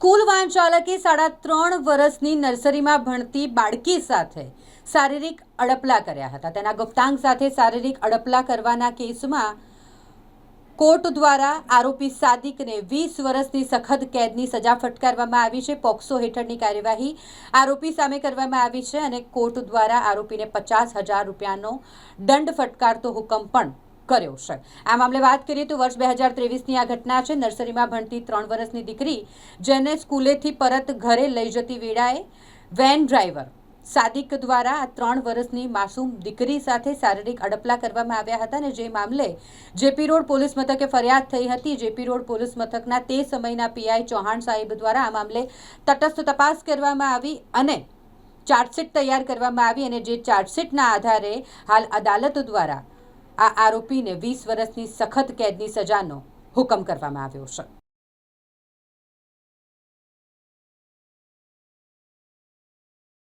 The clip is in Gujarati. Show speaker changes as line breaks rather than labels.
સ્કૂલ વાહન ચાલકે 3.5 વર્ષની નર્સરીમાં ભણતી બાળકી સાથે શારીરિક અડપલા કર્યા હતા। તેના ગુપ્તાંગ સાથે શારીરિક અડપલા કરવાના કેસમાં કોર્ટ દ્વારા આરોપી સાદિકને 20 વર્ષની સખત કેદની સજા ફટકારવામાં આવી છે। પોક્સો હેઠળની કાર્યવાહી આરોપી સામે કરવામાં આવી છે અને કોર્ટ દ્વારા આરોપીને 50,000 રૂપિયાનો દંડ ફટકારતો હુકમ પણ કર્યો છે। આ મામલે વાત કરીએ તો વર્ષ 2023ની આ ઘટના છે। નર્સરીમાં ભણતી 3 વર્ષની દીકરી જેને સ્કૂલેથી પરત ઘરે લઈ જતી વેળાએ વેન ડ્રાઈવર સાદિક દ્વારા આ 3 વર્ષની માસૂમ દીકરી સાથે શારીરિક અડપલા કરવામાં આવ્યા હતા અને જે મામલે જેપી રોડ પોલીસ મથકે ફરિયાદ થઈ હતી। જેપી રોડ પોલીસ મથકના તે સમયના પીઆઈ ચૌહાણ સાહેબ દ્વારા આ મામલે તટસ્થ તપાસ કરવામાં આવી અને ચાર્જશીટ તૈયાર કરવામાં આવી અને જે ચાર્જશીટના આધારે હાલ અદાલત દ્વારા આ આરોપીને 20 વર્ષની સખત કેદની સજાનો હુકમ કરવામાં આવ્યો છે।